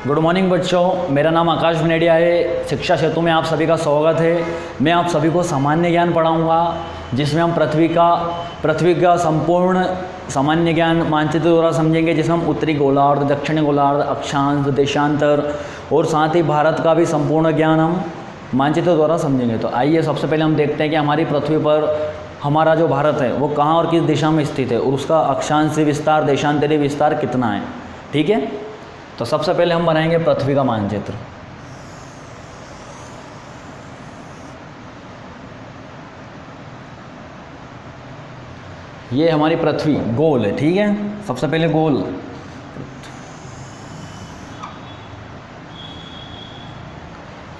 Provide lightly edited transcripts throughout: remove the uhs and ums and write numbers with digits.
Good morning बच्चों, मेरा नाम आकाश बनेडिया है। शिक्षा सेतु में आप सभी का स्वागत है। मैं आप सभी को सामान्य ज्ञान पढ़ाऊंगा, जिसमें हम पृथ्वी का संपूर्ण सामान्य ज्ञान मानचित्र द्वारा समझेंगे, जिसमें हम उत्तरी गोलार्ध, दक्षिणी गोलार्ध, अक्षांश, देशांतर और साथ ही भारत का भी संपूर्ण ज्ञान हम मानचित्र द्वारा समझेंगे। तो आइए सबसे पहले हम देखते हैं कि हमारी पृथ्वी पर हमारा जो भारत है वो कहाँ और किस दिशा में स्थित है और उसका अक्षांशीय विस्तार, देशांतरीय विस्तार कितना है। ठीक है, तो सबसे पहले हम बनाएंगे पृथ्वी का मानचित्र। ये हमारी पृथ्वी गोल है। ठीक है, सबसे पहले गोल।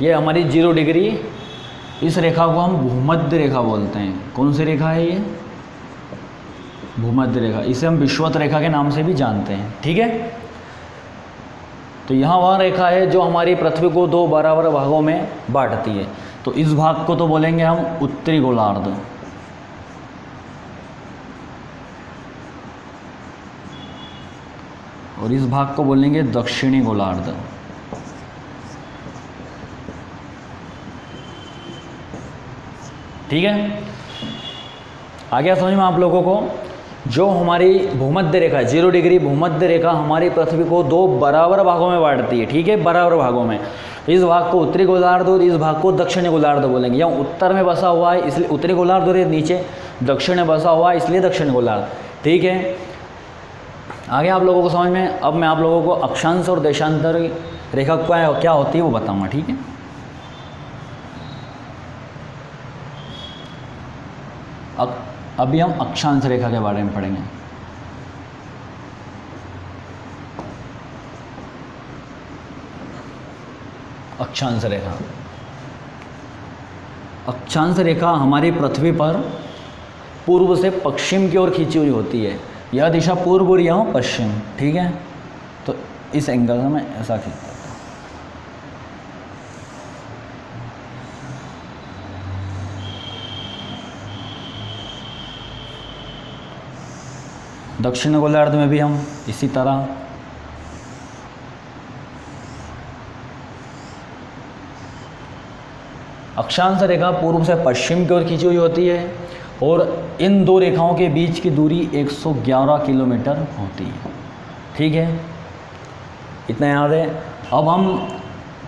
ये हमारी 0 डिग्री, इस रेखा को हम भूमध्य रेखा बोलते हैं। कौन सी रेखा है ये? भूमध्य रेखा। इसे हम विषुवत रेखा के नाम से भी जानते हैं। ठीक है, तो यहाँ वह रेखा है जो हमारी पृथ्वी को 2 बराबर भागों में बांटती है। तो इस भाग को तो बोलेंगे हम उत्तरी गोलार्ध, और इस भाग को बोलेंगे दक्षिणी गोलार्ध। ठीक है, आ गया समझ में आप लोगों को? जो हमारी भूमध्य रेखा है, 0 डिग्री भूमध्य रेखा हमारी पृथ्वी को 2 बराबर भागों में बांटती है। ठीक है, बराबर भागों में। इस भाग को उत्तरी गोलार्ध और इस भाग को दक्षिणी गोलार्ध बोलेंगे। यहाँ उत्तर में बसा हुआ है इसलिए उत्तरी गोलार्ध, और ये नीचे दक्षिण में बसा हुआ है इसलिए दक्षिणी गोलार्ध। ठीक है, आगे आप लोगों को समझ में। अब मैं आप लोगों को अक्षांश और देशांतर रेखा क्या होती है वो बताऊँगा। ठीक है, अभी हम अक्षांश रेखा के बारे में पढ़ेंगे। अक्षांश रेखा। अक्षांश रेखा हमारी पृथ्वी पर पूर्व से पश्चिम की ओर खींची हुई होती है। यह दिशा पूर्व और यह पश्चिम। ठीक है, तो इस एंगल में ऐसा खींचता है। दक्षिण गोलार्ध में भी हम इसी तरह। अक्षांश रेखा पूर्व से पश्चिम की ओर खींची हुई होती है और इन 2 रेखाओं के बीच की दूरी 111 किलोमीटर होती है। ठीक है, इतना याद है। अब हम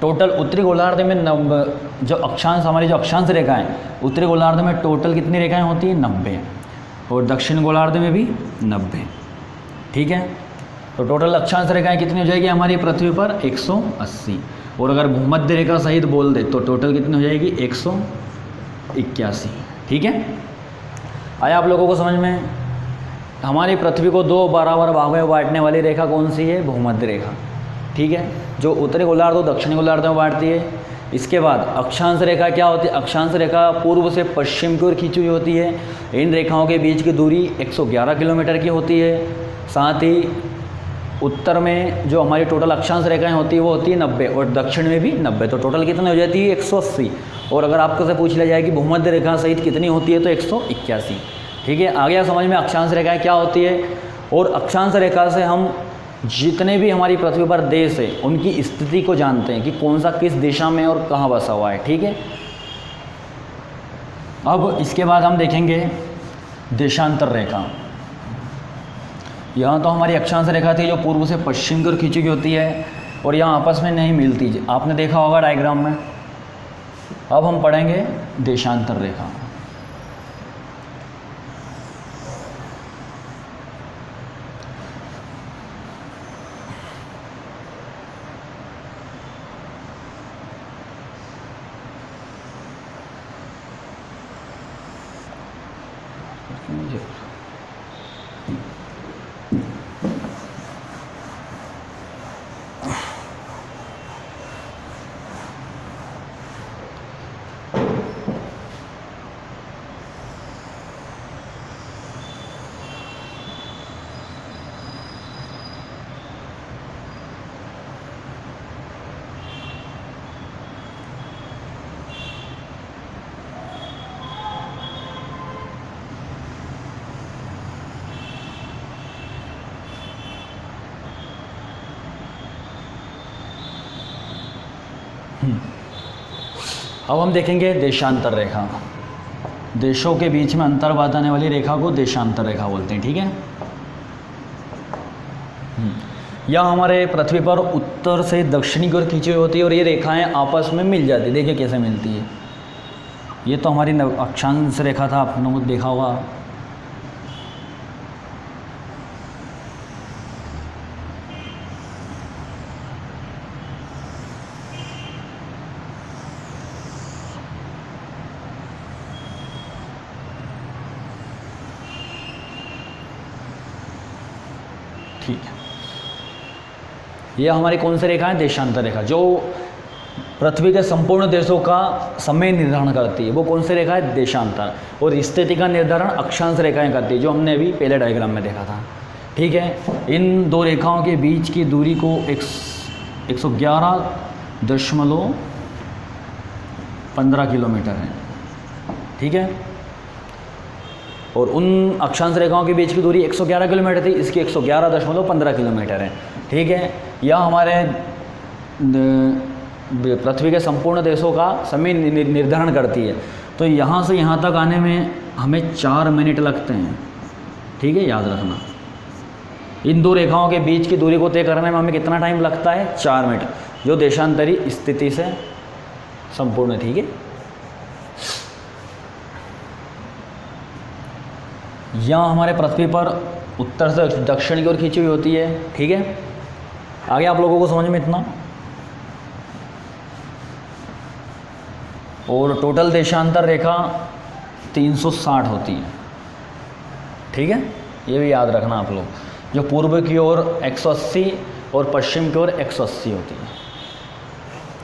टोटल उत्तरी गोलार्ध में जो अक्षांश रेखा है, उत्तरी गोलार्ध में टोटल कितनी रेखाएं होती हैं? 90, और दक्षिण गोलार्ध में भी 90। ठीक है, तो टोटल अक्षांश रेखाएं कितनी हो जाएगी हमारी पृथ्वी पर? 180। और अगर भूमध्य रेखा सहित बोल दे तो टोटल कितनी हो जाएगी? 181। ठीक है, आया आप लोगों को समझ में? हमारी पृथ्वी को 2 बराबर भागों में बांटने वाली रेखा कौन सी है? भूमध्य रेखा। ठीक है, जो उत्तरी गोलार्ध और दक्षिणी गोलार्ध में बांटती है। इसके बाद अक्षांश रेखा क्या होती है? अक्षांश रेखा पूर्व से पश्चिम की ओर खींची हुई होती है। इन रेखाओं के बीच की दूरी 111 किलोमीटर की होती है। साथ ही उत्तर में जो हमारी टोटल अक्षांश रेखाएं होती है वो होती है 90, और दक्षिण में भी 90। तो टोटल कितनी हो जाती है? 180। और अगर आपको से पूछ लिया जाए कि भूमध्य रेखा सहित कितनी होती है तो 181। ठीक है, आ गया समझ में अक्षांश रेखाएं क्या होती है। और अक्षांश रेखा से हम जितने भी हमारी पृथ्वी पर देश है उनकी स्थिति को जानते हैं कि कौन सा किस दिशा में और कहाँ बसा हुआ है। ठीक है, अब इसके बाद हम देखेंगे देशांतर रेखा। यहाँ तो हमारी अक्षांश रेखा थी जो पूर्व से पश्चिम की ओर खींची हुई होती है और यहाँ आपस में नहीं मिलती, आपने देखा होगा डायग्राम में। अब हम पढ़ेंगे देशांतर रेखा। अब हम देखेंगे देशांतर रेखा। देशों के बीच में अंतर बताने वाली रेखा को देशांतर रेखा बोलते हैं, ठीक है। यह हमारे पृथ्वी पर उत्तर से दक्षिणी की ओर खींची हुई होती है और ये रेखाएं आपस में मिल जाती है। देखिए कैसे मिलती है। ये तो हमारी अक्षांश रेखा था, आपने को देखा होगा। ठीक है, यह हमारी कौन सी रेखा है? देशांतर रेखा, जो पृथ्वी के संपूर्ण देशों का समय निर्धारण करती है। वो कौन सी रेखा है? देशांतर। और स्थिति का निर्धारण अक्षांश रेखाएं करती है, जो हमने अभी पहले डायग्राम में देखा था, ठीक है। इन दो रेखाओं के बीच की दूरी को 111.15 किलोमीटर है, ठीक है। और उन अक्षांश रेखाओं के बीच की दूरी 111 किलोमीटर थी, इसकी 111.15 किलोमीटर है, ठीक है। यह हमारे पृथ्वी के संपूर्ण देशों का समय निर्धारण करती है। तो यहाँ से यहाँ तक आने में हमें 4 मिनट लगते हैं, ठीक है, याद रखना। इन दो रेखाओं के बीच की दूरी को तय करने में हमें कितना टाइम लगता है? 4 मिनट, जो देशांतरी स्थिति से संपूर्ण, ठीक है। यहाँ हमारे पृथ्वी पर उत्तर से दक्षिण की ओर खींची हुई होती है, ठीक है। आगे आप लोगों को समझ में इतना। और टोटल देशांतर रेखा 360 होती है, ठीक है। ये भी याद रखना आप लोग। जो पूर्व की ओर 180 और पश्चिम की ओर 180 होती है।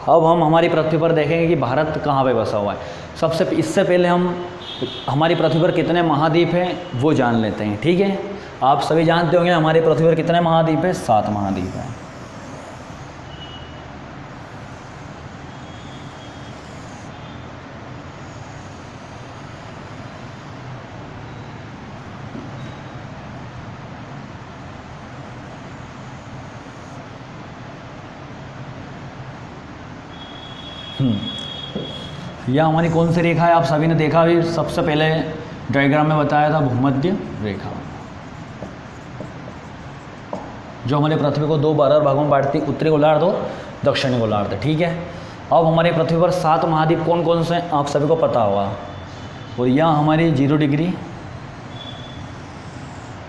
अब हम हमारी पृथ्वी पर देखेंगे कि भारत कहाँ पे बसा हुआ है। इससे पहले हम हमारी पृथ्वी पर कितने महाद्वीप हैं वो जान लेते हैं, ठीक है। आप सभी जानते होंगे हमारी पृथ्वी पर कितने महाद्वीप हैं? 7 महाद्वीप हैं। यह हमारी कौन सी रेखा है? आप सभी ने देखा भी, सबसे पहले डायग्राम में बताया था, भूमध्य रेखा, जो हमारी पृथ्वी को 2 बराबर भागों में बांटती, उत्तरी गोलार्ध और दक्षिणी गोलार्ध, ठीक है। अब हमारी पृथ्वी पर 7 महाद्वीप कौन कौन से हैं आप सभी को पता होगा। और यह हमारी 0 डिग्री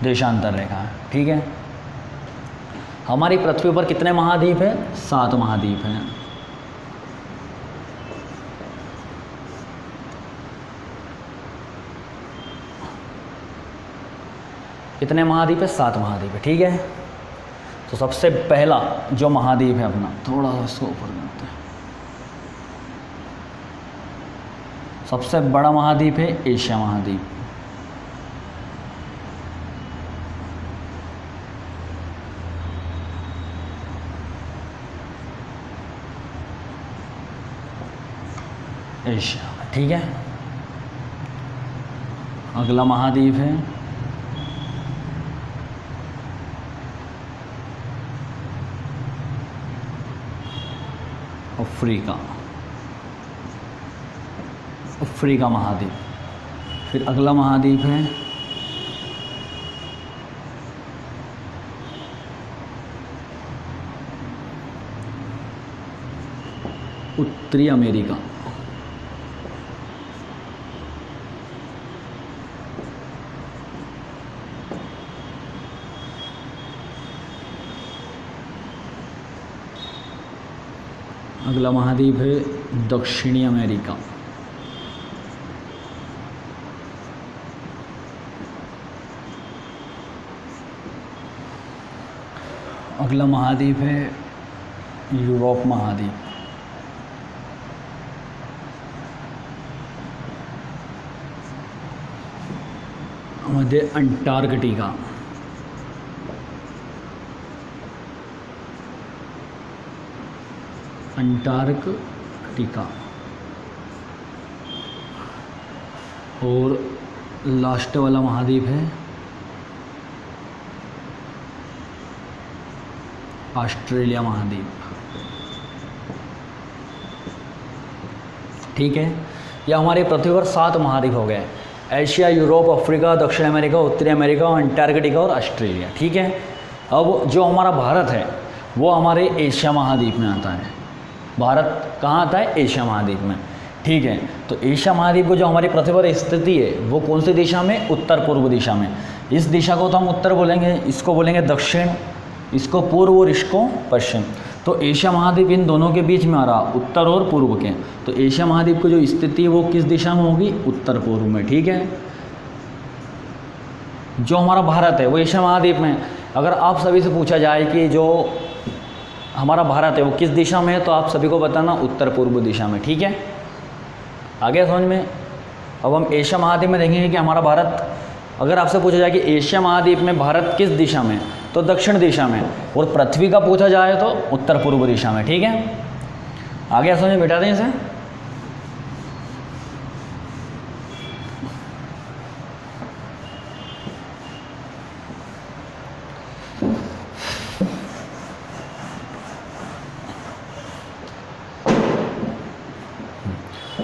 देशांतर रेखा है, ठीक है। हमारी पृथ्वी पर कितने महाद्वीप हैं? 7 महाद्वीप हैं। कितने महाद्वीप है? 7 महाद्वीप है, ठीक है। तो सबसे पहला जो महाद्वीप है अपना, थोड़ा सा इसको ऊपर करते हैं। सबसे बड़ा महाद्वीप है एशिया महाद्वीप। एशिया, ठीक है। अगला महाद्वीप है अफ्रीका, अफ्रीका महाद्वीप। फिर अगला महाद्वीप है उत्तरी अमेरिका। अगला महाद्वीप है दक्षिणी अमेरिका। अगला महाद्वीप है यूरोप महाद्वीप। मध्य अंटार्कटिका। अंटार्कटिका। और लास्ट वाला महाद्वीप है ऑस्ट्रेलिया महाद्वीप। ठीक है। या हमारे पृथ्वी पर 7 महाद्वीप हो गए, एशिया, यूरोप, अफ्रीका, दक्षिण अमेरिका, उत्तरी अमेरिका, अंटार्कटिका और ऑस्ट्रेलिया। ठीक है। अब जो हमारा भारत है वो हमारे एशिया महाद्वीप में आता है। भारत कहाँ आता है? एशिया महाद्वीप में। ठीक है। तो एशिया महाद्वीप को जो हमारी पृथ्वी पर स्थिति है वो कौन सी दिशा में? उत्तर पूर्व दिशा में। इस दिशा को तो हम उत्तर बोलेंगे, इसको बोलेंगे दक्षिण, इसको पूर्व और इसको पश्चिम। तो एशिया महाद्वीप इन दोनों के बीच में आ रहा, उत्तर और पूर्व के। तो एशिया महाद्वीप की जो स्थिति है वो किस दिशा में होगी? उत्तर पूर्व में। ठीक है। जो हमारा भारत है वो एशिया महाद्वीप में। अगर आप सभी से पूछा जाए कि जो हमारा भारत है वो किस दिशा में है, तो आप सभी को बताना उत्तर पूर्व दिशा में। ठीक है। आगे समझ में। अब हम एशिया महाद्वीप में देखेंगे कि हमारा भारत, अगर आपसे पूछा जाए कि एशिया महाद्वीप में भारत किस दिशा में, तो दक्षिण दिशा में। और पृथ्वी का पूछा जाए तो उत्तर पूर्व दिशा में। ठीक है। आगे समझ में, बिठा दें इसे।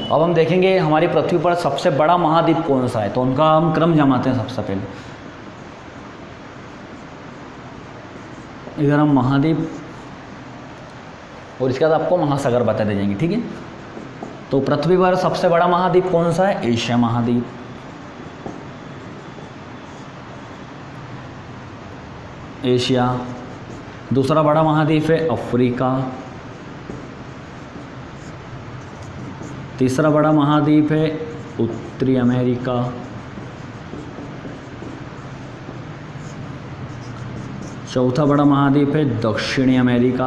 अब हम देखेंगे हमारी पृथ्वी पर सबसे बड़ा महाद्वीप कौन सा है, तो उनका हम क्रम जमाते हैं। सबसे पहले इधर हम महाद्वीप और इसके बाद आपको महासागर बता दे जाएंगे। ठीक है। तो पृथ्वी पर सबसे बड़ा महाद्वीप कौन सा है? एशिया महाद्वीप। एशिया। दूसरा बड़ा महाद्वीप है अफ्रीका। तीसरा बड़ा महाद्वीप है उत्तरी अमेरिका। चौथा बड़ा महाद्वीप है दक्षिणी अमेरिका।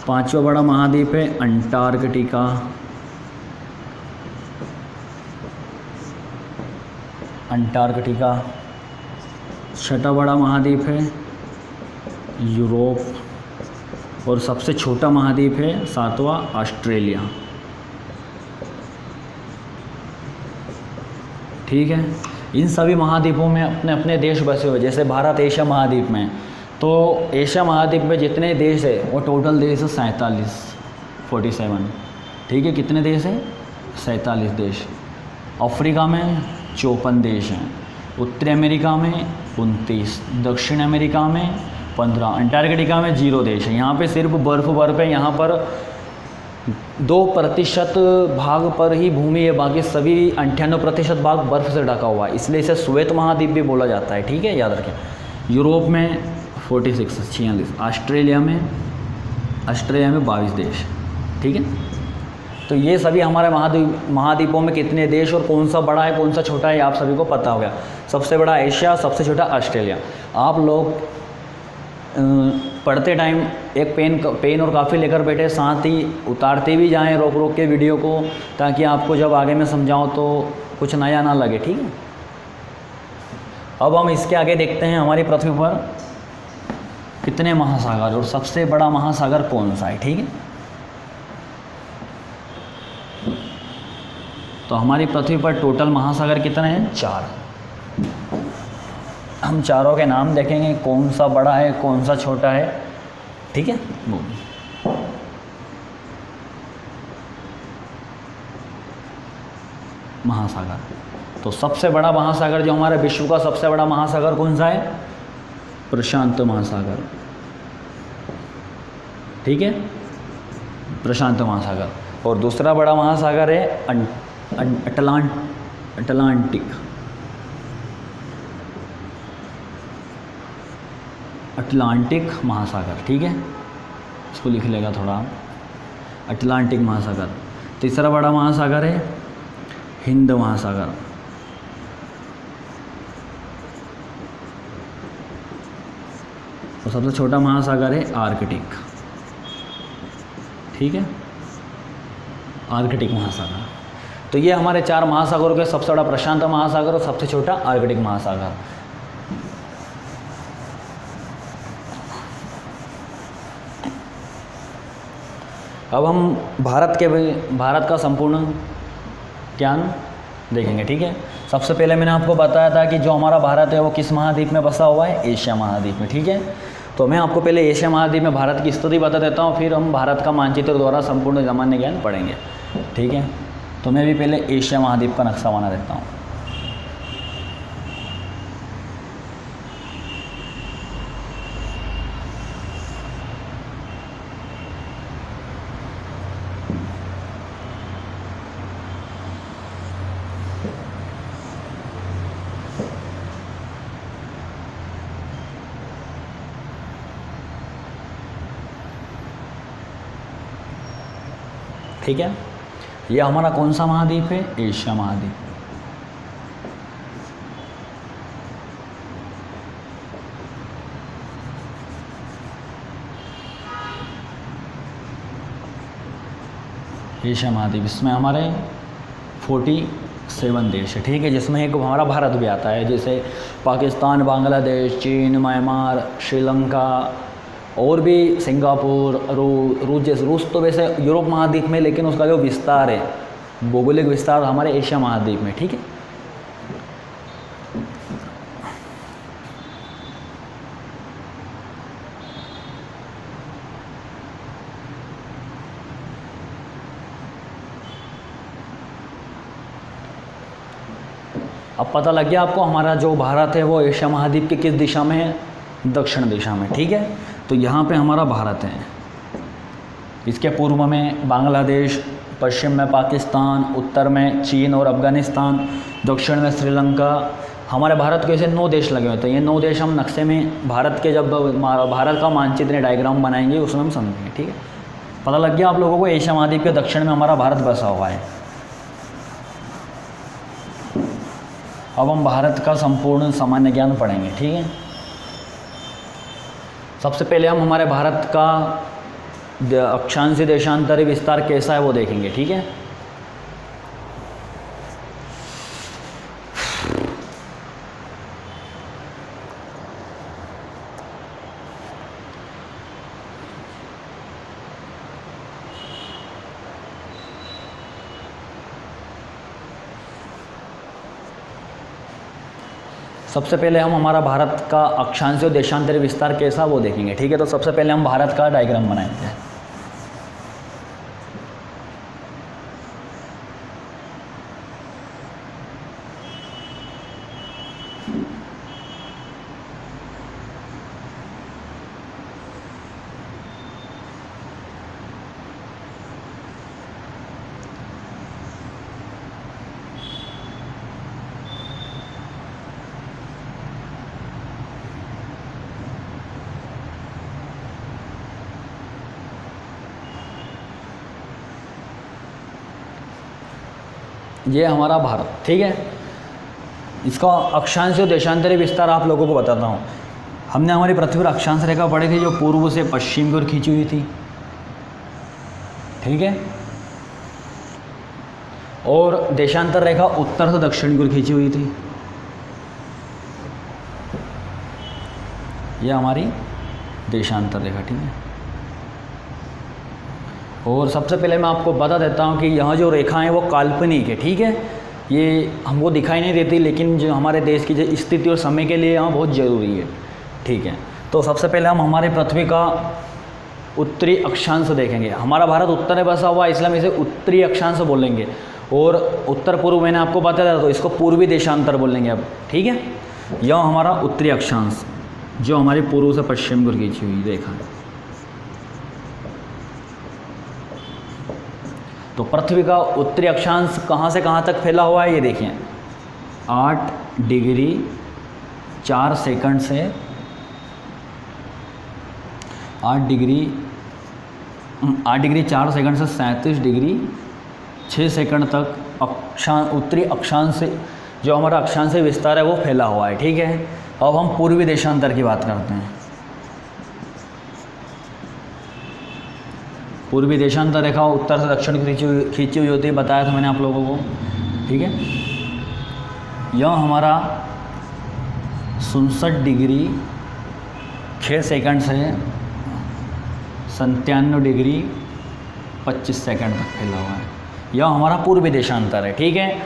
पांचवा बड़ा महाद्वीप है अंटार्कटिका। छठा बड़ा महाद्वीप है यूरोप। और सबसे छोटा महाद्वीप है 7वां ऑस्ट्रेलिया। ठीक है। इन सभी महाद्वीपों में अपने अपने देश बसे हुए। जैसे भारत एशिया महाद्वीप में, तो एशिया महाद्वीप में जितने देश है वो टोटल देश है 47। ठीक है। कितने देश हैं? 47 देश। अफ्रीका में 54 देश हैं। उत्तरी अमेरिका में 29। दक्षिण अमेरिका में 15। अंटार्कटिका में 0 देश है। यहाँ पे सिर्फ बर्फ़ है। यहाँ पर 2% भाग पर ही भूमि है, बाकी सभी 98% भाग बर्फ़ से ढका हुआ है, इसलिए इसे श्वेत महाद्वीप भी बोला जाता है। ठीक है। याद रखें। यूरोप में 46। ऑस्ट्रेलिया में 22 देश। ठीक है। तो ये सभी हमारे महाद्वीपों में कितने देश और कौन सा बड़ा है कौन सा छोटा है आप सभी को पता हो गया। सबसे बड़ा एशिया, सबसे छोटा ऑस्ट्रेलिया। आप लोग पढ़ते टाइम एक पेन और काफ़ी लेकर बैठे, साथ ही उतारते भी जाएं रोक रोक के वीडियो को, ताकि आपको जब आगे में समझाऊं तो कुछ नया ना लगे। ठीक है। अब हम इसके आगे देखते हैं हमारी पृथ्वी पर कितने महासागर और सबसे बड़ा महासागर कौन सा है। ठीक है। तो हमारी पृथ्वी पर टोटल महासागर कितने हैं? 4। हम चारों के नाम देखेंगे, कौन सा बड़ा है कौन सा छोटा है। ठीक है। वो महासागर, तो सबसे बड़ा महासागर जो हमारे विश्व का सबसे बड़ा महासागर कौन सा है? प्रशांत महासागर। ठीक है। प्रशांत महासागर। और दूसरा बड़ा महासागर है अटलांटिक महासागर। ठीक है। इसको लिख लेगा थोड़ा, अटलांटिक महासागर। तीसरा बड़ा महासागर है हिंद महासागर। और सबसे छोटा महासागर है आर्कटिक। ठीक है। आर्कटिक महासागर। तो ये हमारे 4 महासागरों के सबसे बड़ा प्रशांत महासागर और सबसे छोटा आर्कटिक महासागर। अब हम भारत का संपूर्ण ज्ञान देखेंगे। ठीक है। सबसे पहले मैंने आपको बताया था कि जो हमारा भारत है वो किस महाद्वीप में बसा हुआ है? एशिया महाद्वीप में। ठीक है। तो मैं आपको पहले एशिया महाद्वीप में भारत की स्थिति बता देता हूँ, फिर हम भारत का मानचित्र द्वारा संपूर्ण सामान्य ज्ञान पढ़ेंगे, ठीक है। तो मैं भी पहले एशिया महाद्वीप का नक्शा बना देता हूँ। ठीक है, ये हमारा कौन सा महाद्वीप है? एशिया महाद्वीप। एशिया महाद्वीप, इसमें हमारे 47 देश है, ठीक है, जिसमें एक हमारा भारत भी आता है, जैसे पाकिस्तान, बांग्लादेश, चीन, म्यांमार, श्रीलंका और भी सिंगापुर, रूस। जैसे रूस तो वैसे यूरोप महाद्वीप में, लेकिन उसका जो विस्तार है, भौगोलिक विस्तार हमारे एशिया महाद्वीप में, ठीक है। अब पता लग गया आपको हमारा जो भारत है वो एशिया महाद्वीप के किस दिशा में है? दक्षिण दिशा में, ठीक है। तो यहाँ पे हमारा भारत है, इसके पूर्व में बांग्लादेश, पश्चिम में पाकिस्तान, उत्तर में चीन और अफ़गानिस्तान, दक्षिण में श्रीलंका। हमारे भारत के ऐसे 9 देश लगे हुए थे। ये 9 देश हम नक्शे में भारत के जब भारत का मानचित्र डायग्राम बनाएंगे उसमें हम समझेंगे, ठीक है। पता लग गया आप लोगों को एशिया महाद्वीप के दक्षिण में हमारा भारत बसा हुआ है। अब हम भारत का संपूर्ण सामान्य ज्ञान पढ़ेंगे, ठीक है। सबसे पहले हम हमारे भारत का अक्षांशीय देशांतरी विस्तार कैसा है वो देखेंगे, ठीक है। सबसे पहले हम हमारा भारत का अक्षांशीय देशांतरी विस्तार कैसा वो देखेंगे, ठीक है। तो सबसे पहले हम भारत का डायग्राम बनाएंगे। ये हमारा भारत, ठीक है। इसका अक्षांशीय देशांतरी विस्तार आप लोगों को बताता हूँ। हमने हमारी पृथ्वी पर अक्षांश रेखा पढ़ी थी जो पूर्व से पश्चिम की ओर खींची हुई थी, ठीक है। और देशांतर रेखा उत्तर से दक्षिण की ओर खींची हुई थी। ये हमारी देशांतर रेखा, ठीक है। और सबसे पहले मैं आपको बता देता हूँ कि यहाँ जो रेखा है वो काल्पनिक है, ठीक है। ये हमको दिखाई नहीं देती, लेकिन जो हमारे देश की जो स्थिति और समय के लिए यहाँ बहुत ज़रूरी है, ठीक है। तो सबसे पहले हम हमारे पृथ्वी का उत्तरी अक्षांश देखेंगे। हमारा भारत उत्तर में बसा हुआ है, इसलिए हम इसे उत्तरी अक्षांश बोलेंगे। और उत्तर पूर्व मैंने आपको बताया था, तो इसको पूर्वी देशांतर बोलेंगे अब, ठीक है। यह हमारा उत्तरी अक्षांश जो हमारे पूर्व से पश्चिम की ओर खींची हुई रेखा है। तो पृथ्वी का उत्तरी अक्षांश कहाँ से कहाँ तक फैला हुआ है ये देखिए, 8 डिग्री 4 सेकंड से 8 डिग्री 4 सेकंड से 37 डिग्री 6 सेकंड तक उत्तरी अक्षांश से जो हमारा अक्षांशीय विस्तार है वो फैला हुआ है, ठीक है। अब हम पूर्वी देशांतर की बात करते हैं। पूर्वी देशांतर रेखा उत्तर से दक्षिण खींची हुई होती है, बताया था मैंने आप लोगों को, ठीक है। यह हमारा 67 डिग्री 6 सेकंड से 97 डिग्री 25 सेकंड तक फैला हुआ है। यह हमारा पूर्वी देशांतर है, ठीक है।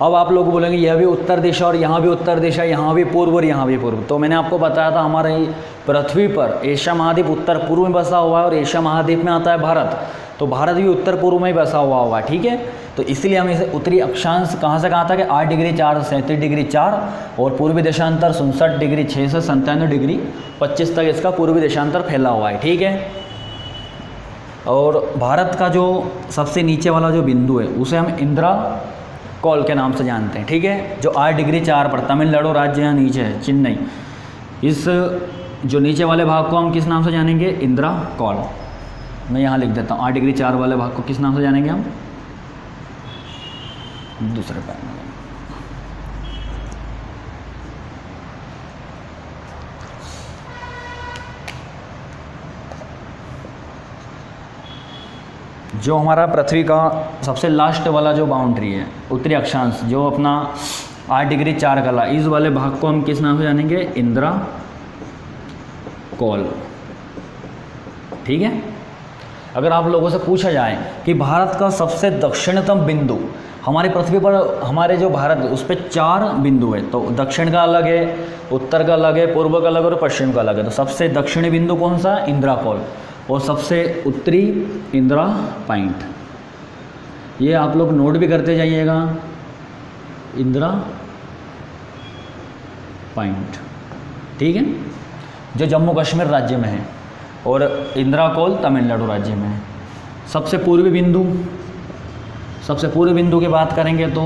अब आप लोग बोलेंगे यह भी उत्तर दिशा और यहाँ भी उत्तर दिशा, यहाँ भी पूर्व और यहाँ भी पूर्व। तो मैंने आपको बताया था हमारे पृथ्वी पर एशिया महाद्वीप उत्तर पूर्व में बसा हुआ है और एशिया महाद्वीप में आता है भारत, तो भारत भी उत्तर पूर्व में ही बसा हुआ है, ठीक है। तो इसलिए हम इसे उत्तरी अक्षांश कहाँ से कहा था कि 8 डिग्री 4 से 37 डिग्री 4 और पूर्वी देशांतर 67 डिग्री 6 से 97 डिग्री 25 तक इसका पूर्वी देशांतर फैला हुआ है, ठीक है। और भारत का जो सबसे नीचे वाला जो बिंदु है उसे हम इंदिरा कॉल के नाम से जानते हैं, ठीक है, जो 8 डिग्री 4 पर तमिलनाडु राज्य यहाँ नीचे है, चेन्नई, इस जो नीचे वाले भाग को हम किस नाम से जानेंगे, इंदिरा कॉल। मैं यहाँ लिख देता हूँ 8 डिग्री 4 वाले भाग को किस नाम से जानेंगे हम, दूसरे पैन में। जो हमारा पृथ्वी का सबसे लास्ट वाला जो बाउंड्री है उत्तरी अक्षांश, जो अपना 8 डिग्री 4 कला, इस वाले भाग को हम किस नाम से जानेंगे, इंदिरा कॉल, ठीक है। अगर आप लोगों से पूछा जाए कि भारत का सबसे दक्षिणतम बिंदु, हमारी पृथ्वी पर हमारे जो भारत है उस पर 4 बिंदु है, तो दक्षिण का अलग है, उत्तर का अलग है, पूर्व का अलग और पश्चिम का अलग है। तो सबसे दक्षिणी बिंदु कौन सा, इंदिरा कॉल, और सबसे उत्तरी इंदिरा पॉइंट। ये आप लोग नोट भी करते जाइएगा, इंदिरा पॉइंट, ठीक है, जो जम्मू कश्मीर राज्य में है, और इंदिरा कॉल तमिलनाडु राज्य में है। सबसे पूर्वी बिंदु, सबसे पूर्वी बिंदु की बात करेंगे तो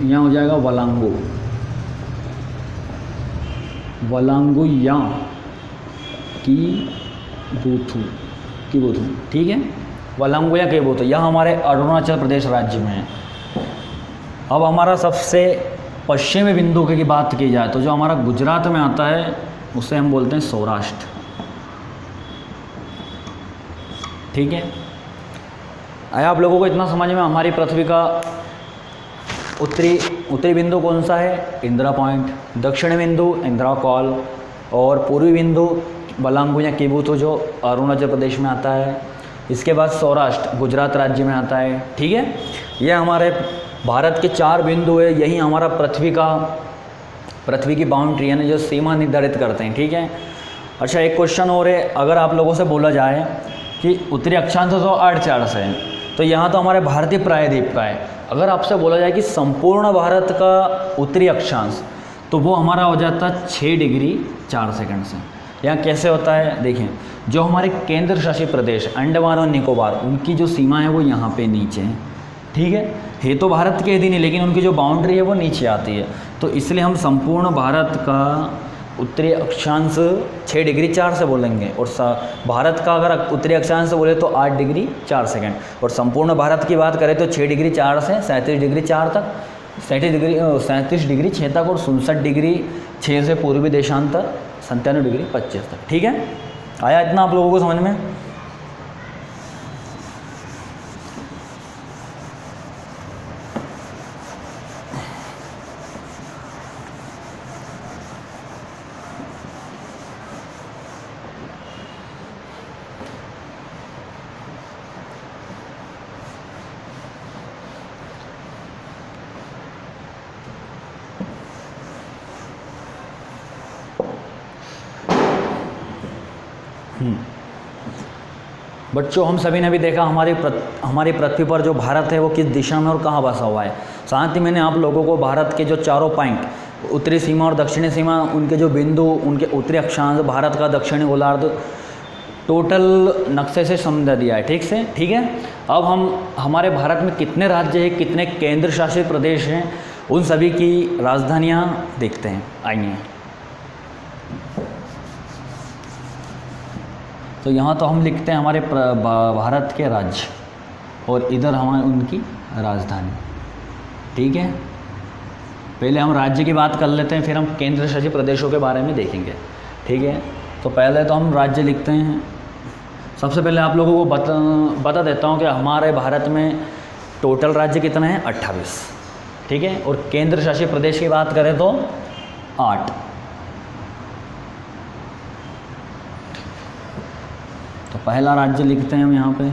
यहाँ हो जाएगा वलांगो, वलांगो या की बूथू, ठीक है, वलांगो या केबूथू, यह हमारे अरुणाचल प्रदेश राज्य में है। अब हमारा सबसे पश्चिमी बिंदु की बात की जाए तो जो हमारा गुजरात में आता है उसे हम बोलते हैं सौराष्ट्र, ठीक है। आया आप लोगों को इतना समझ में, हमारी पृथ्वी का उत्तरी बिंदु कौन सा है, इंदिरा पॉइंट, दक्षिणी बिंदु इंदिरा कॉल, और पूर्वी बिंदु वलांगो या केबूथू जो अरुणाचल प्रदेश में आता है। इसके बाद सौराष्ट्र गुजरात राज्य में आता है, ठीक है। ये हमारे भारत के 4 बिंदु है, यही हमारा पृथ्वी की बाउंड्री यानी जो सीमा निर्धारित करते हैं, ठीक है। अच्छा, एक क्वेश्चन और है, अगर आप लोगों से बोला जाए कि उत्तरी अक्षांश तो 8/4 से है, तो यहाँ तो हमारे भारतीय प्रायद्वीप का है। अगर आपसे बोला जाए कि संपूर्ण भारत का उत्तरी अक्षांश, तो वो हमारा हो जाता है 6 डिग्री 4 सेकंड से। यहाँ कैसे होता है, देखें, जो हमारे केंद्र शासित प्रदेश अंडमान और निकोबार, उनकी जो सीमा है वो यहाँ पे नीचे है, ठीक है तो भारत के अधीन है, लेकिन उनकी जो बाउंड्री है वो नीचे आती है। तो इसलिए हम संपूर्ण भारत का उत्तरी अक्षांश 6 डिग्री 4 से बोलेंगे, और भारत का अगर उत्तरी अक्षांश से बोले तो 8 डिग्री 4 सेकंड, और संपूर्ण भारत की बात करें तो 6 डिग्री 4 से 37 डिग्री 4 तक, 37 डिग्री 6 तक, और 67 डिग्री 6 से पूर्वी देशांतर 97 डिग्री 25 तक, ठीक है। आया इतना आप लोगों को समझ में। बच्चों, हम सभी ने भी देखा हमारी पृथ्वी पर जो भारत है वो किस दिशा में और कहाँ बसा हुआ है। साथ ही मैंने आप लोगों को भारत के जो चारों पॉइंट, उत्तरी सीमा और दक्षिणी सीमा, उनके जो बिंदु, उनके उत्तरी अक्षांश, भारत का दक्षिणी गोलार्ध, टोटल नक्शे से समझा दिया है, ठीक है। अब हम हमारे भारत में कितने राज्य हैं, कितने केंद्र शासित प्रदेश हैं, उन सभी की राजधानियाँ देखते हैं, आइए। तो यहाँ तो हम लिखते हैं हमारे भारत के राज्य, और इधर हमारे उनकी राजधानी, ठीक है। पहले हम राज्य की बात कर लेते हैं, फिर हम केंद्र शासित प्रदेशों के बारे में देखेंगे, ठीक है। तो पहले तो हम राज्य लिखते हैं। सबसे पहले आप लोगों को बता देता हूँ कि हमारे भारत में टोटल राज्य कितने हैं, 28, ठीक है। और केंद्र शासित प्रदेश की बात करें तो 8। तो पहला राज्य लिखते हैं हम यहाँ पे।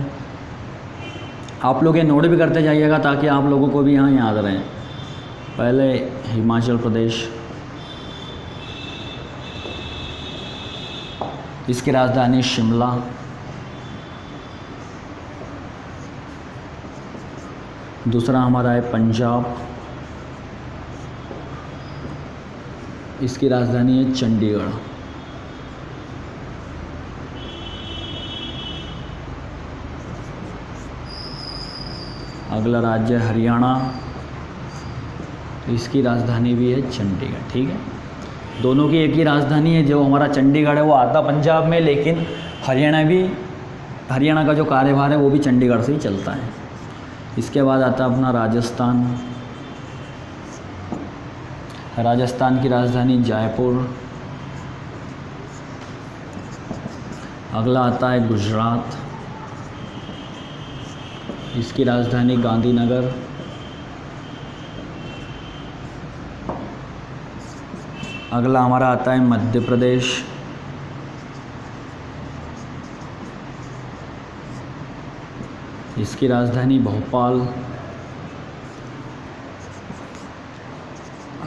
आप लोग ये नोट भी करते जाइएगा ताकि आप लोगों को भी यहाँ याद रहे। पहले हिमाचल प्रदेश, इसकी राजधानी शिमला। दूसरा हमारा है पंजाब, इसकी राजधानी है चंडीगढ़। अगला राज्य है हरियाणा, इसकी राजधानी भी है चंडीगढ़। ठीक है, दोनों की एक ही राजधानी है। जो हमारा चंडीगढ़ है वो आता पंजाब में, लेकिन हरियाणा का जो कार्यभार है वो भी चंडीगढ़ से ही चलता है। इसके बाद आता अपना राजस्थान। राजस्थान की राजधानी जयपुर। अगला आता है गुजरात, इसकी राजधानी गांधीनगर। अगला हमारा आता है मध्य प्रदेश, इसकी राजधानी भोपाल।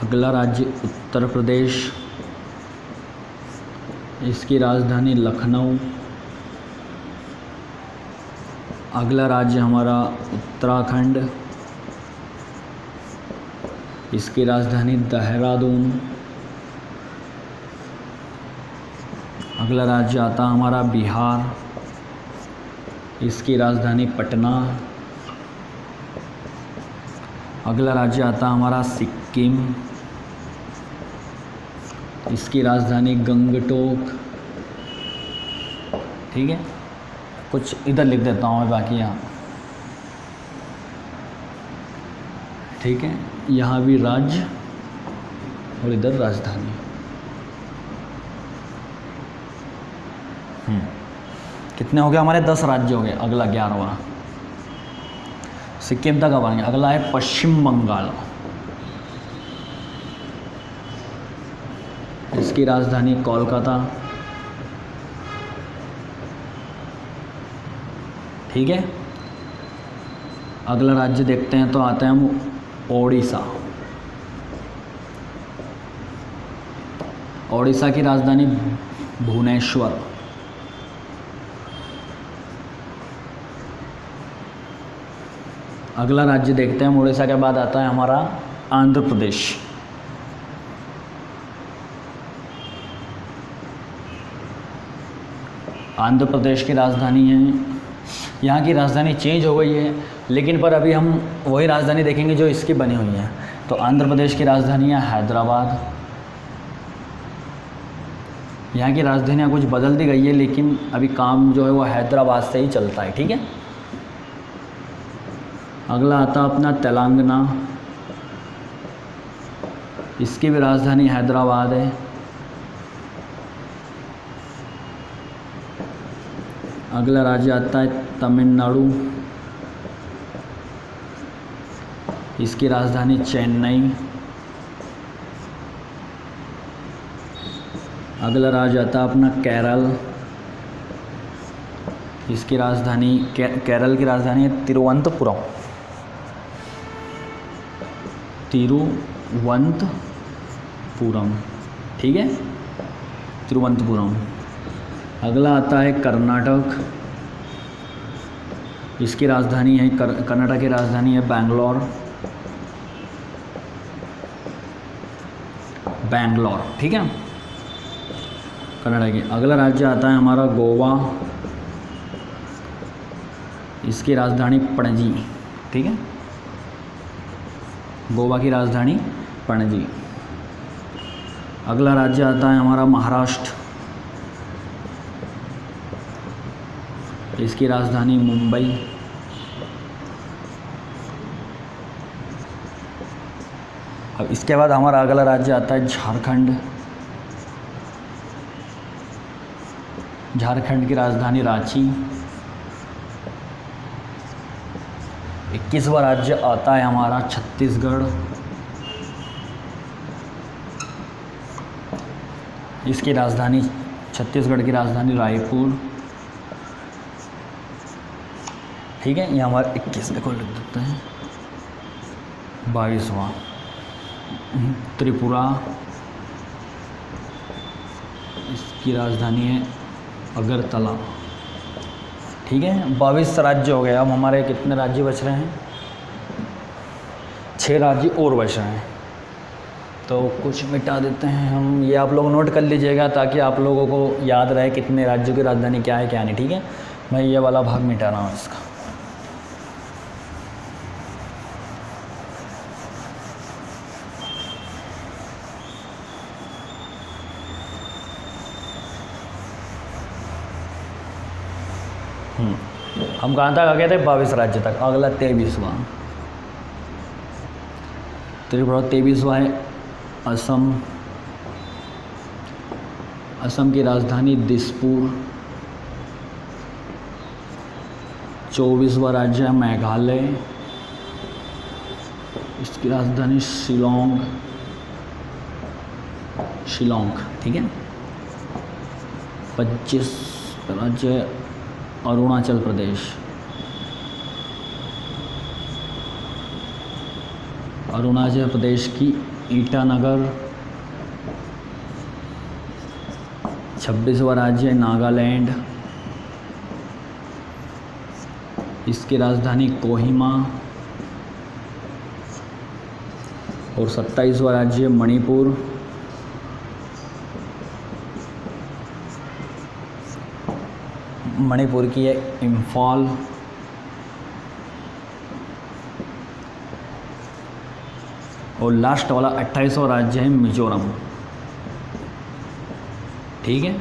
अगला राज्य उत्तर प्रदेश, इसकी राजधानी लखनऊ। अगला राज्य हमारा उत्तराखंड, इसकी राजधानी देहरादून। अगला राज्य आता हमारा बिहार, इसकी राजधानी पटना। अगला राज्य आता हमारा सिक्किम, इसकी राजधानी गंगटोक। ठीक है, कुछ इधर लिख देता हूँ मैं, बाकी यहाँ। ठीक है, यहाँ भी राज्य और इधर राजधानी। कितने हो गए हमारे? 10 राज्य हो गए। अगला 11वां सिक्किम तक अब आएंगे। अगला है पश्चिम बंगाल, इसकी राजधानी कोलकाता। ठीक है, अगला राज्य देखते हैं तो आते हैं हम ओडिशा। ओडिशा की राजधानी भुवनेश्वर। अगला राज्य देखते हैं, ओडिशा के बाद आता है हमारा आंध्र प्रदेश। आंध्र प्रदेश की राजधानी है, यहाँ की राजधानी चेंज हो गई है, लेकिन पर अभी हम वही राजधानी देखेंगे जो इसकी बनी हुई है। तो आंध्र प्रदेश की राजधानी है हैदराबाद। यहाँ की राजधानियाँ कुछ बदल दी गई है, लेकिन अभी काम जो है वो हैदराबाद से ही चलता है। ठीक है, अगला आता अपना तेलंगाना, इसकी भी राजधानी हैदराबाद है। अगला राज्य आता है तमिलनाडु, इसकी राजधानी चेन्नई। अगला राज्य आता अपना केरल, इसकी राजधानी केरल की राजधानी है तिरुवनंतपुरम। ठीक है, तिरुवनंतपुरम। अगला आता है कर्नाटक, इसकी राजधानी है कर्नाटक की राजधानी है बैंगलोर। ठीक है, कर्नाटक की। अगला राज्य आता है हमारा गोवा, इसकी राजधानी पणजी। ठीक है, गोवा की राजधानी पणजी। अगला राज्य आता है हमारा महाराष्ट्र, इसकी राजधानी मुंबई। अब इसके बाद हमारा अगला राज्य आता है झारखंड। झारखंड की राजधानी रांची। 21वां राज्य आता है हमारा छत्तीसगढ़, इसकी राजधानी छत्तीसगढ़ की राजधानी रायपुर। ठीक है, ये हमारा 21 को लिख देते हैं। 22वां त्रिपुरा, इसकी राजधानी है अगरतला। ठीक है, 22 राज्य हो गए। अब हमारे कितने राज्य बच रहे हैं? 6 राज्य और बच रहे हैं, तो कुछ मिटा देते हैं हम। ये आप लोग नोट कर लीजिएगा ताकि आप लोगों को याद रहे कितने राज्यों की राजधानी क्या है क्या नहीं। ठीक है, मैं ये वाला भाग मिटा रहा हूँ इसका। हम कहाँ तक आ गए थे? 22 राज्य तक। अगला 23वां, त्रिपुरा 23वां है असम। असम की राजधानी दिसपुर। 24वां राज्य है मेघालय, इसकी राजधानी शिलोंग। ठीक है। 25 राज्य अरुणाचल प्रदेश। अरुणाचल प्रदेश की ईटानगर। 26वां राज्य नागालैंड, इसकी राजधानी कोहिमा। और 27वां राज्य मणिपुर। मणिपुर की है इम्फाल। और लास्ट वाला 28वां राज्य है मिजोरम। ठीक है,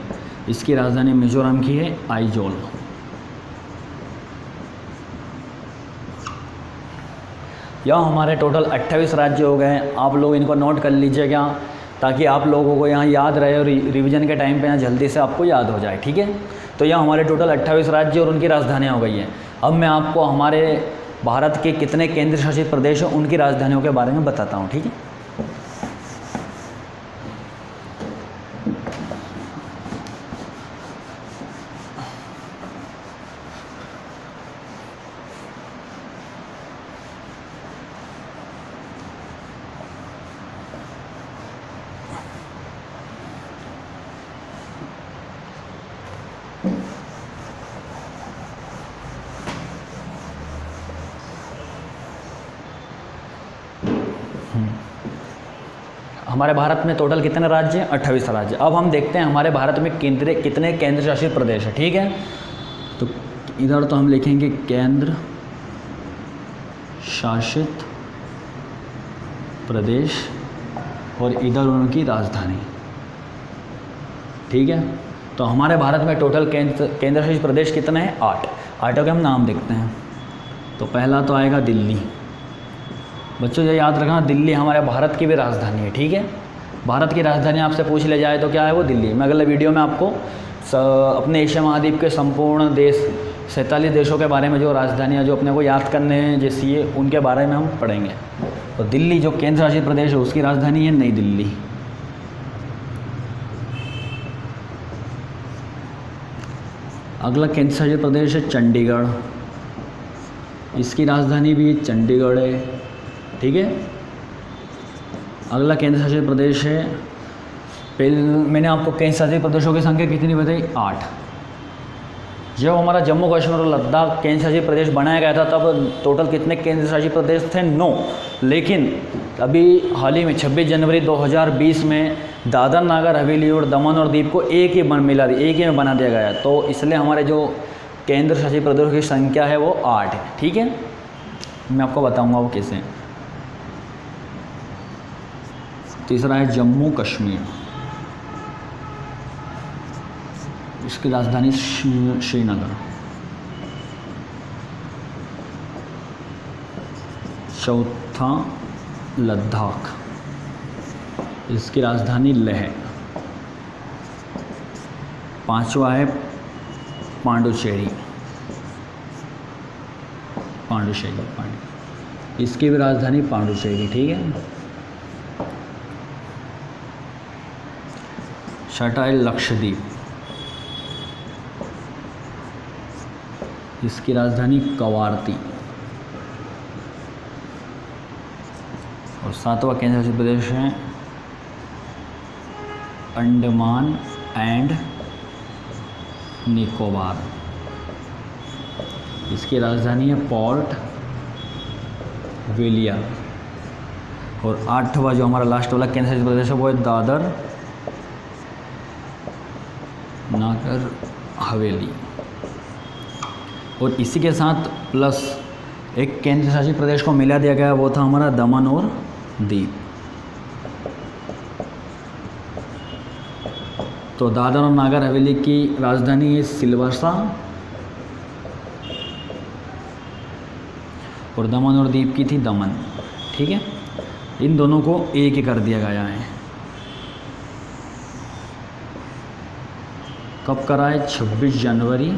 इसकी राजधानी मिजोरम की है आइजोल। यह हमारे टोटल 28 राज्य हो गए। आप लोग इनको नोट कर लीजिएगा ताकि आप लोगों को यहाँ याद रहे और रिवीजन के टाइम पे यहाँ जल्दी से आपको याद हो जाए। ठीक है, तो यह हमारे टोटल 28 राज्य और उनकी राजधानियाँ हो गई हैं। अब मैं आपको हमारे भारत के कितने केंद्र शासित प्रदेश हैं उनकी राजधानियों के बारे में बताता हूँ। ठीक है, हमारे भारत में टोटल कितने राज्य हैं? 28 राज्य। अब हम देखते हैं हमारे भारत में कितने केंद्र शासित प्रदेश है। ठीक है, तो इधर तो हम लिखेंगे केंद्र शासित प्रदेश और इधर उनकी राजधानी। ठीक है, तो हमारे भारत में टोटल केंद्र शासित प्रदेश कितने हैं? 8। 8 के हम नाम देखते हैं। तो पहला तो आएगा दिल्ली। बच्चों ये याद रखना, दिल्ली हमारे भारत की भी राजधानी है। ठीक है, भारत की राजधानी आपसे पूछ ले जाए तो क्या है? वो दिल्ली। मैं अगले वीडियो में आपको अपने एशिया महाद्वीप के संपूर्ण देश 47 देशों के बारे में जो राजधानियाँ जो अपने को याद करने हैं जैसी है उनके बारे में हम पढ़ेंगे। तो दिल्ली जो केंद्र शासित प्रदेश है उसकी राजधानी है नई दिल्ली। अगला केंद्र शासित प्रदेश है चंडीगढ़, इसकी राजधानी भी चंडीगढ़ है। ठीक है, अगला केंद्र शासित प्रदेश है, मैंने आपको केंद्र शासित प्रदेशों की संख्या कितनी बताई? 8। जब हमारा जम्मू कश्मीर और लद्दाख केंद्र शासित प्रदेश बनाया गया था तब टोटल कितने केंद्र शासित प्रदेश थे? 9। लेकिन अभी हाल ही में 26 जनवरी 2020 में दादर नागर हवेली और दमन और दीव को एक ही में बना दिया गया। तो इसलिए हमारे जो केंद्र शासित प्रदेशों की संख्या है वो 8 है। ठीक है, मैं आपको बताऊंगा वो कैसे। तीसरा है जम्मू कश्मीर, इसकी राजधानी श्रीनगर। चौथा लद्दाख, इसकी राजधानी लेह। 5वां है पांडुचेरी, इसकी भी राजधानी पांडुचेरी। ठीक है, 6वां है लक्षद्वीप, इसकी राजधानी कवारती। और 7वां केंद्र शासित प्रदेश है अंडमान एंड निकोबार। इसकी राजधानी है पोर्ट विलियम। और 8वां जो हमारा लास्ट वाला केंद्र शासित प्रदेश है वो है दादर नागर हवेली। और इसी के साथ प्लस एक केंद्र शासित प्रदेश को मिला दिया गया, वो था हमारा दमन और दीव। तो दादर और नागर हवेली की राजधानी है सिलवासा और दमन और दीव की थी दमन। ठीक है, इन दोनों को एक ही कर दिया गया है। कब करा है? 26 जनवरी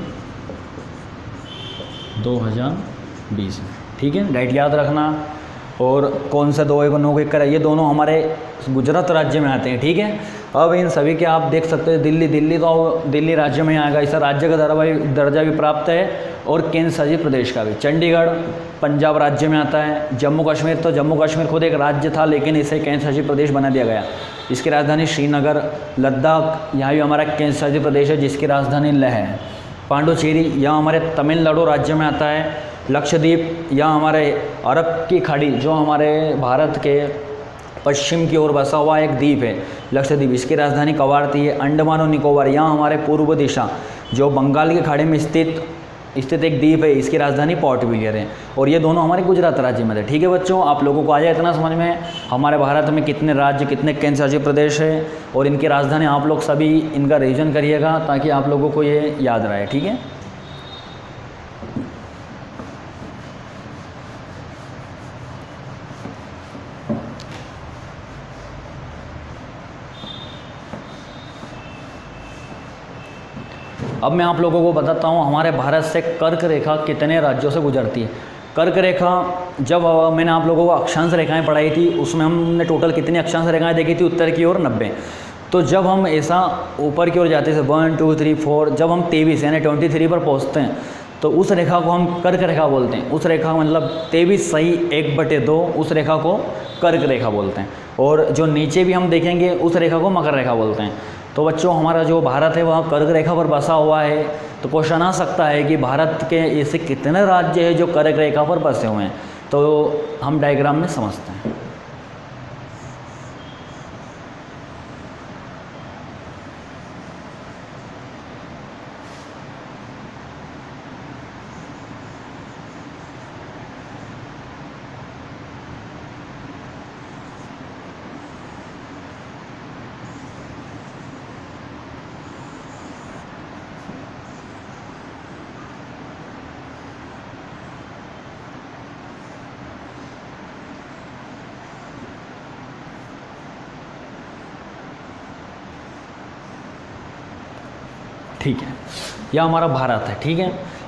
2020 में। ठीक है, डाइट याद रखना। और कौन सा 2 को 9 को 1 करा, ये दोनों हमारे गुजरात राज्य में आते हैं। ठीक है, अब इन सभी के आप देख सकते हैं दिल्ली तो दिल्ली राज्य में आएगा, इसका राज्य का दर्जा भी प्राप्त है और केंद्र शासित प्रदेश का भी। चंडीगढ़ पंजाब राज्य में आता है। जम्मू कश्मीर, तो जम्मू कश्मीर खुद एक राज्य था लेकिन इसे केंद्र शासित प्रदेश बना दिया गया। इसकी राजधानी श्रीनगर। लद्दाख यहाँ भी हमारा केंद्र शासित प्रदेश है जिसकी राजधानी लेह है। पांडुचेरी यहाँ हमारे तमिलनाडु राज्य में आता है। लक्षद्वीप यहाँ हमारे अरब की खाड़ी जो हमारे भारत के पश्चिम की ओर बसा हुआ एक द्वीप है लक्षद्वीप, इसकी राजधानी कवारती है। अंडमान और निकोबार यहाँ हमारे पूर्व दिशा जो बंगाल की खाड़ी में स्थित एक द्वीप है, इसकी राजधानी पोर्ट विलियर है। और ये दोनों हमारे गुजरात राज्य में थे। ठीक है बच्चों, आप लोगों को आ जाए इतना समझ में हमारे भारत में कितने राज्य कितने केंद्र शासित प्रदेश है और इनकी राजधानी आप लोग सभी इनका रिवीजन करिएगा ताकि आप लोगों को ये याद रहे। ठीक है, अब मैं आप लोगों को बताता हूँ हमारे भारत से कर्क रेखा कितने राज्यों से गुजरती है। कर्क रेखा, जब मैंने आप लोगों को अक्षांश रेखाएं पढ़ाई थी उसमें हमने टोटल कितनी अक्षांश रेखाएं देखी थी? उत्तर की ओर 90। तो जब हम ऐसा ऊपर की ओर जाते हैं 1 2 3 4, जब हम 23 यानी 23 पर पहुँचते हैं तो उस रेखा को हम कर्क रेखा बोलते हैं। उस रेखा मतलब 23 सही 1/2, उस रेखा को कर्क रेखा बोलते हैं। और जो नीचे भी हम देखेंगे उस रेखा को मकर रेखा बोलते हैं। तो बच्चों हमारा जो भारत है वह कर्क रेखा पर बसा हुआ है। तो क्वेश्चन आ सकता है कि भारत के ऐसे कितने राज्य हैं जो कर्क रेखा पर बसे हुए हैं, तो हम डायग्राम में समझते हैं। ठीक है, यह हमारा भारत है। ठीक है,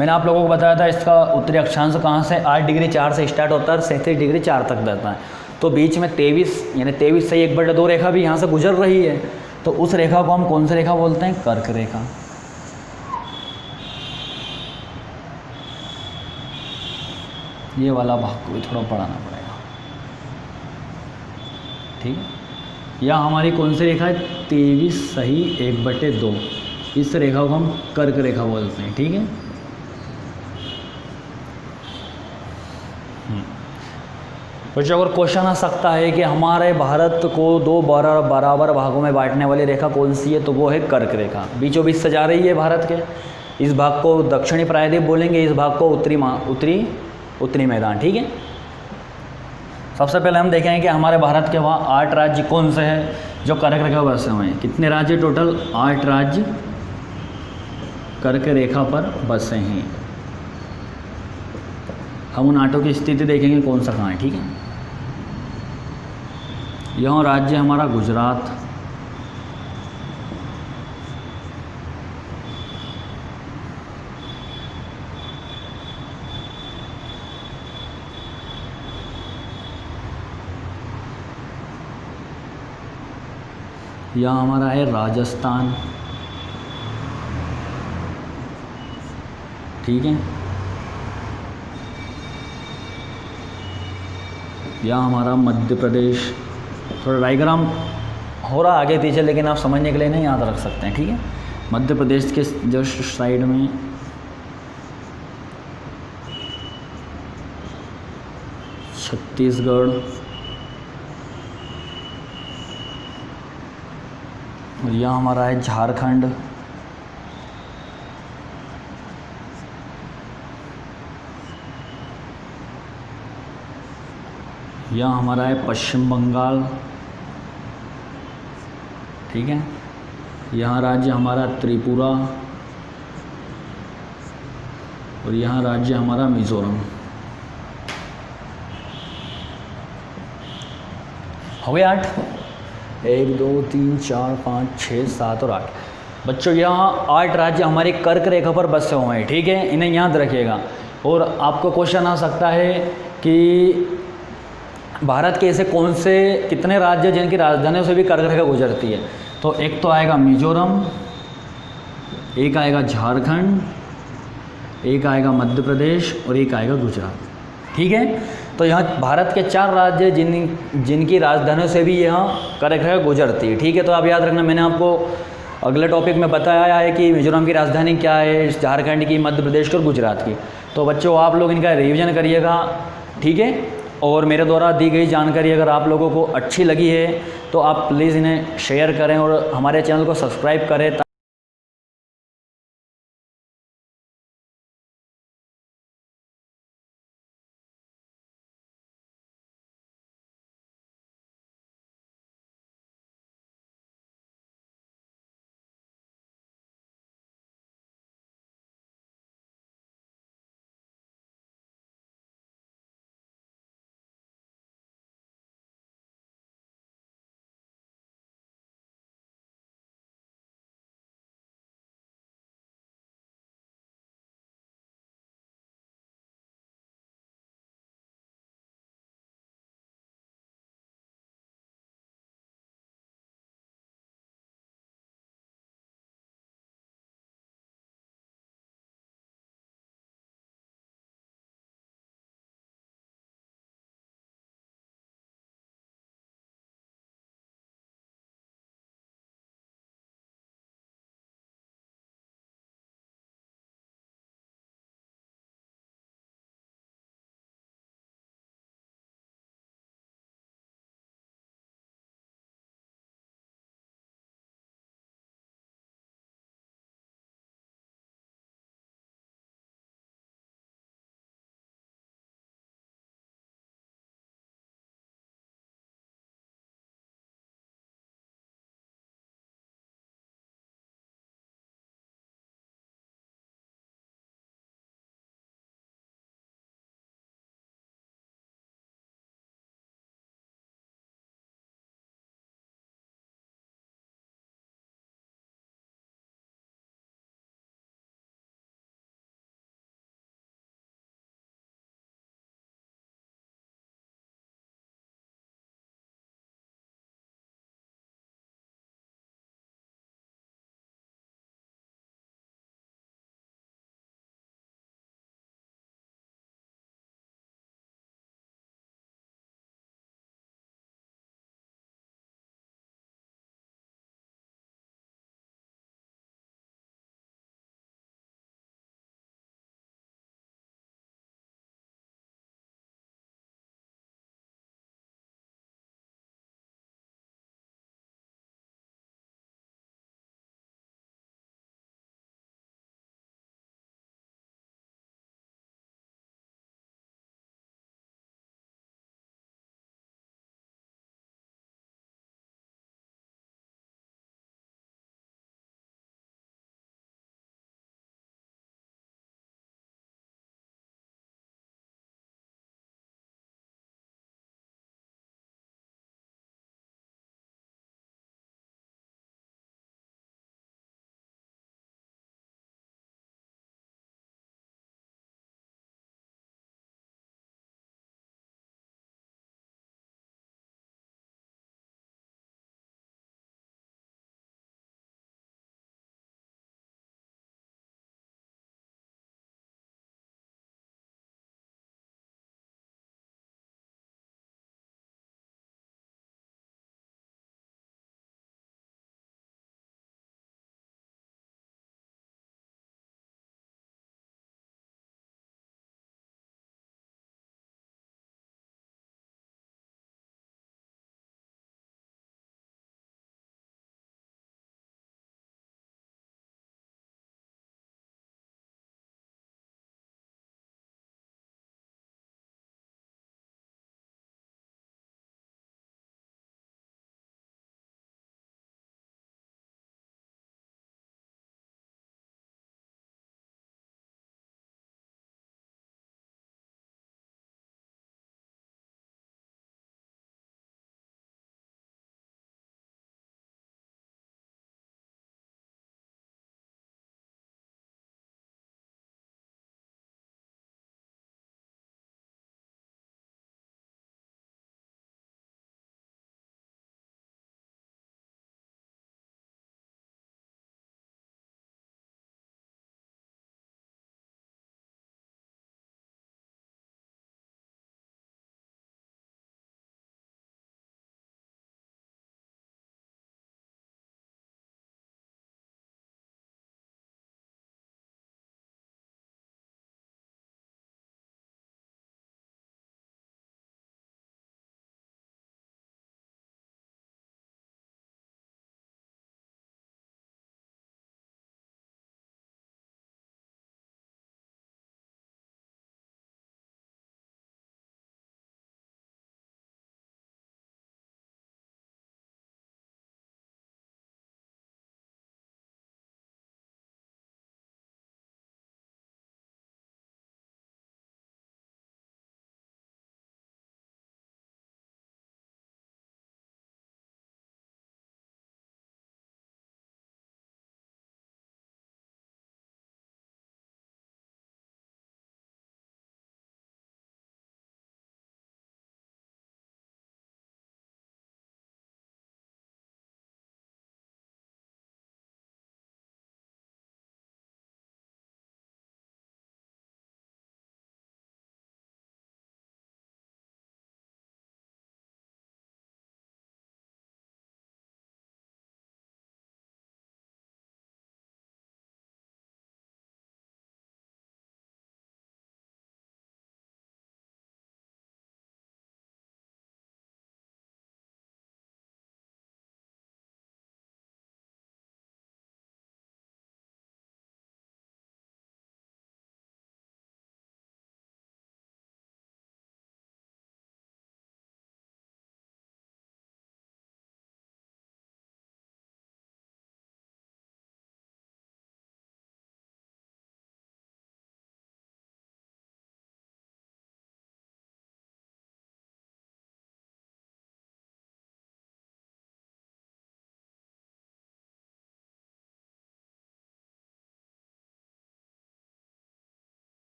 मैंने आप लोगों को बताया था इसका उत्तरी अक्षांश कहाँ से 8 डिग्री 4 से स्टार्ट होता है और 37 डिग्री 4 तक रहता है। तो बीच में 23 यानी 23 से 1/2 रेखा भी यहाँ से गुजर रही है। तो उस रेखा को हम कौन सी रेखा बोलते हैं? कर्क रेखा। ये वाला भाग को भी थोड़ा पढ़ाना पड़ेगा। ठीक है, यह हमारी कौन सी रेखा है? 23 सही 1/2, इस रेखा को हम कर्क रेखा बोलते हैं। ठीक है, बच्चों अगर क्वेश्चन आ सकता है कि हमारे भारत को 2 बराबर भागों में बांटने वाली रेखा कौन सी है, तो वो है कर्क रेखा। बीचों बीच से जा रही है भारत के। इस भाग को दक्षिणी प्रायद्वीप बोलेंगे, इस भाग को उत्तरी मैदान। ठीक है, सबसे पहले हम देखेंगे कि हमारे भारत के वहाँ 8 राज्य कौन से हैं जो कर्क रेखा पर बसे हुए हैं। कितने राज्य? टोटल 8 राज्य कर्क रेखा पर बसे हैं। हम उन 8 की स्थिति देखेंगे कौन सा कहाँ है। ठीक है, यह राज्य हमारा गुजरात, यह हमारा है राजस्थान। ठीक है, यहाँ हमारा मध्य प्रदेश, थोड़ा डायग्राम हो रहा आगे पीछे, लेकिन आप समझने के लिए नहीं याद रख सकते हैं, ठीक है। मध्य प्रदेश के जस्ट साइड में छत्तीसगढ़, और यहाँ हमारा है झारखंड, यहाँ हमारा है पश्चिम बंगाल, ठीक है। यहाँ राज्य हमारा त्रिपुरा, और यहाँ राज्य हमारा मिज़ोरम। हो गए 8, 1 2 3 4 5 6 7 और 8। बच्चों यहाँ 8 राज्य हमारी कर्क रेखा पर बसे हुए हैं, ठीक है, इन्हें याद रखिएगा। और आपको क्वेश्चन आ सकता है कि भारत के ऐसे कौन से कितने राज्य जिनकी राजधानियों से भी कर्क रेखा गुजरती है। तो एक तो आएगा मिजोरम, एक आएगा झारखंड, एक आएगा मध्य प्रदेश और एक आएगा गुजरात, ठीक है। तो यहाँ भारत के 4 राज्य जिनकी राजधानियों से भी यहाँ कर्क रेखा गुजरती है, ठीक है। तो आप याद रखना, मैंने आपको अगले टॉपिक में बताया है कि मिजोरम की राजधानी क्या है, झारखंड की, मध्य प्रदेश की और गुजरात की। तो बच्चों आप लोग इनका रिवीजन करिएगा, ठीक है। और मेरे द्वारा दी गई जानकारी अगर आप लोगों को अच्छी लगी है तो आप प्लीज़ इन्हें शेयर करें और हमारे चैनल को सब्सक्राइब करें।